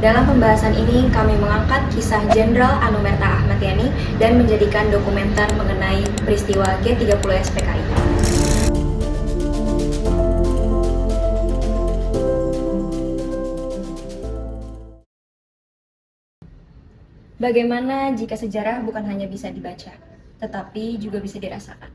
Dalam pembahasan ini, kami mengangkat kisah Jenderal Anumerta Ahmad Yani dan menjadikan dokumenter mengenai peristiwa G30 SPKI. Bagaimana jika sejarah bukan hanya bisa dibaca, tetapi juga bisa dirasakan?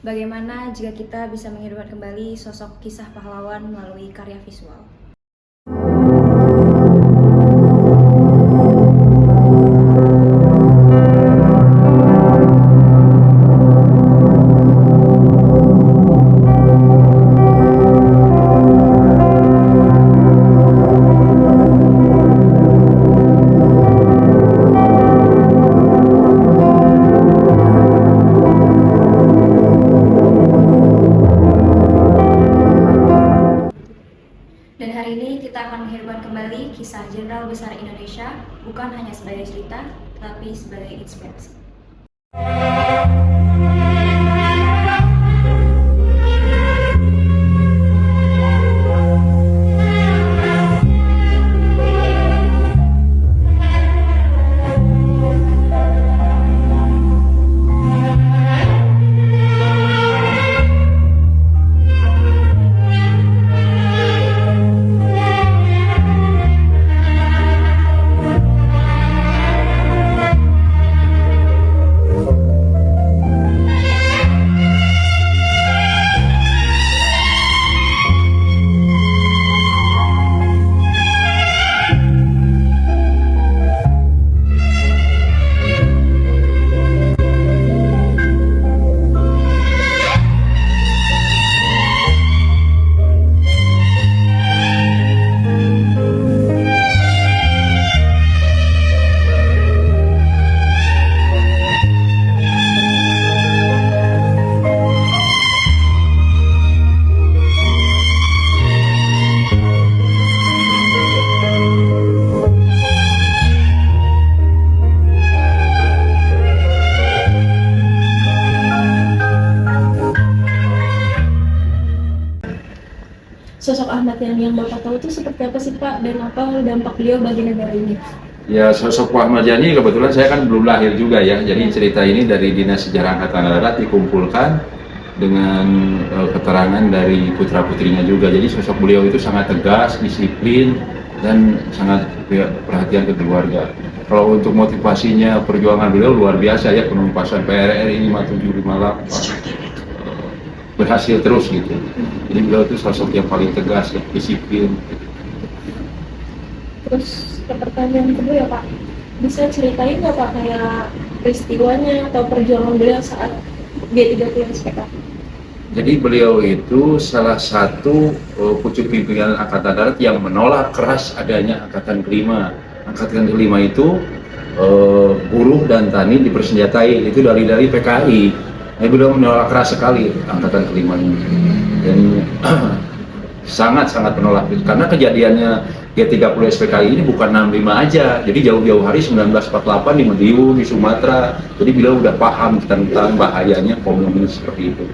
Bagaimana jika kita bisa menghidupkan kembali sosok kisah pahlawan melalui karya visual? Dan hari ini kita akan menghidupkan kembali kisah Jenderal Besar Indonesia, bukan hanya sebagai cerita, tapi sebagai inspirasi. Sosok Ahmad Yani yang Bapak tahu itu seperti apa sih Pak, dan apa dampak beliau bagi negara ini? Ya, sosok Pak Ahmad Yani kebetulan saya kan belum lahir juga ya, jadi cerita ini dari Dinas Sejarah Angkatan Darat dikumpulkan dengan keterangan dari putra-putrinya juga. Jadi sosok beliau itu sangat tegas, disiplin, dan sangat perhatian ke keluarga. Kalau untuk motivasinya, perjuangan beliau luar biasa ya, penumpasan PRRI 5758 berhasil terus gitu. Jadi beliau itu sosok yang paling tegas, ya, disiplin. Terus ke pertanyaan kedua ya Pak, bisa ceritain nggak Pak kayak peristiwanya atau perjuangan beliau saat G30 SPKI? Jadi beliau itu salah satu pucuk pimpinan Angkatan Darat yang menolak keras adanya Angkatan Kelima. Angkatan Kelima itu buruh dan tani dipersenjatai, itu dari PKI. Nah, beliau menolak keras sekali Angkatan Kelima ini, dan sangat menolak itu. Karena kejadiannya G30 SPKI ini bukan 65 aja, jadi jauh-jauh hari 1948 di Madiun, di Sumatera. Jadi beliau udah paham tentang bahayanya komunis seperti itu.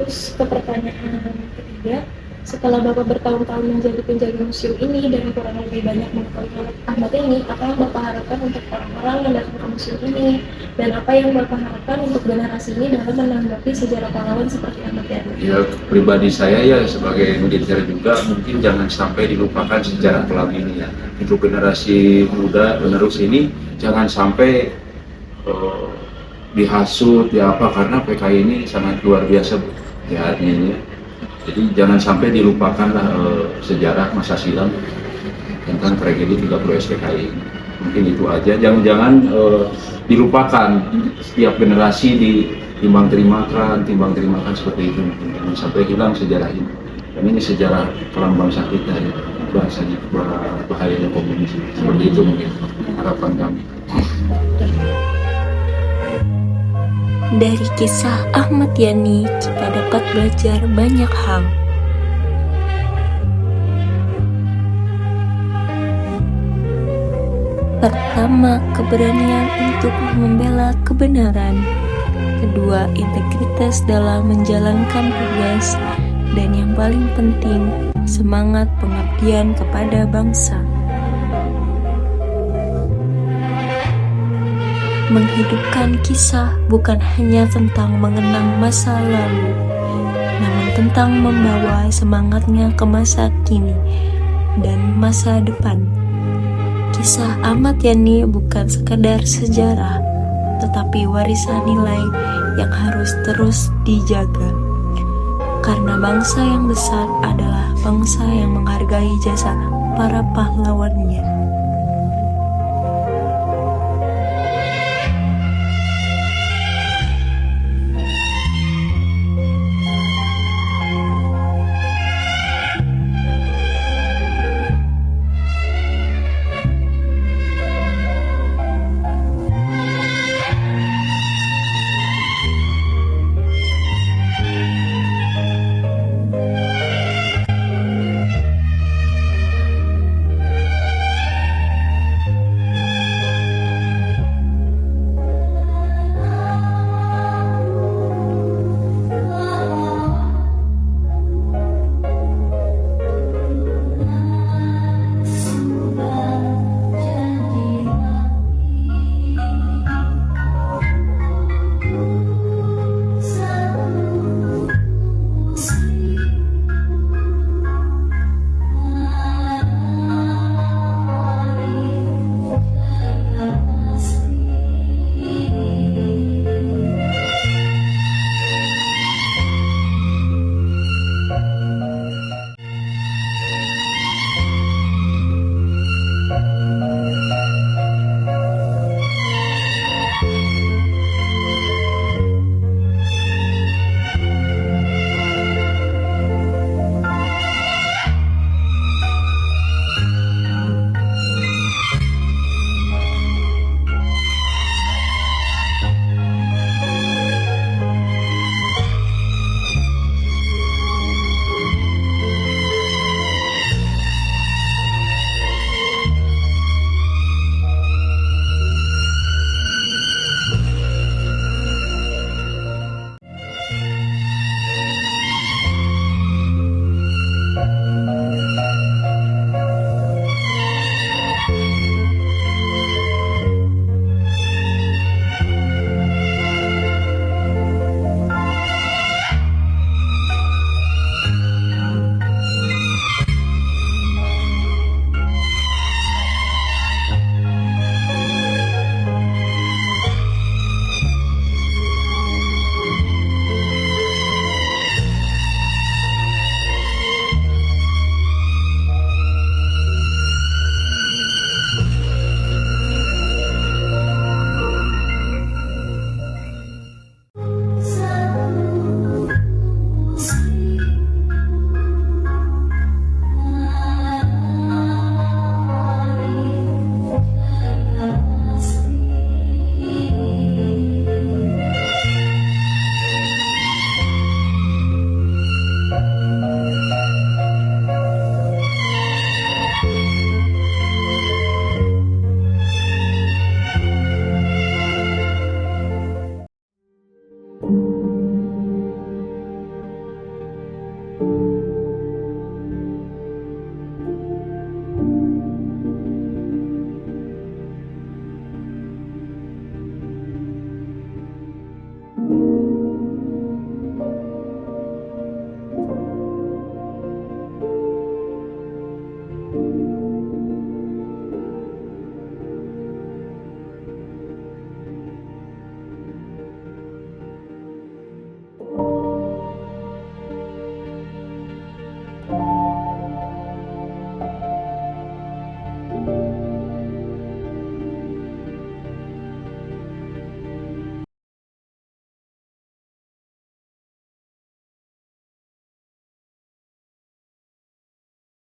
Terus ke pertanyaan ketiga, setelah Bapak bertahun-tahun menjadi penjaga museum ini dan kurang lebih banyak mengetahui Ahmad Yani, apa yang Bapak harapkan untuk orang-orang yang datang ke museum ini, dan apa yang Bapak harapkan untuk generasi ini dalam menanggapi sejarah pahlawan seperti Ahmad Yani? Ya, pribadi saya ya sebagai militer juga, mungkin jangan sampai dilupakan sejarah kelam ini ya. Untuk generasi muda penerus ini jangan sampai dihasut ya apa, karena PKI ini sangat luar biasa jahatnya ini. Jadi jangan sampai dilupakanlah sejarah masa silam tentang tragedi 30 SPKI. Mungkin itu aja, jangan dilupakan. Setiap generasi timbang terimakan seperti itu. Jangan sampai hilang sejarah ini. Dan ini sejarah kelam bangsa kita ya. bahayanya komunis. Seperti itu mungkin harapan kami. Dari kisah Ahmad Yani kita dapat belajar banyak hal. Pertama, keberanian untuk membela kebenaran. Kedua, integritas dalam menjalankan tugas. Dan yang paling penting, semangat pengabdian kepada bangsa. Menghidupkan kisah bukan hanya tentang mengenang masa lalu, namun tentang membawa semangatnya ke masa kini dan masa depan. Kisah Ahmad Yani bukan sekadar sejarah, tetapi warisan nilai yang harus terus dijaga. Karena bangsa yang besar adalah bangsa yang menghargai jasa para pahlawannya.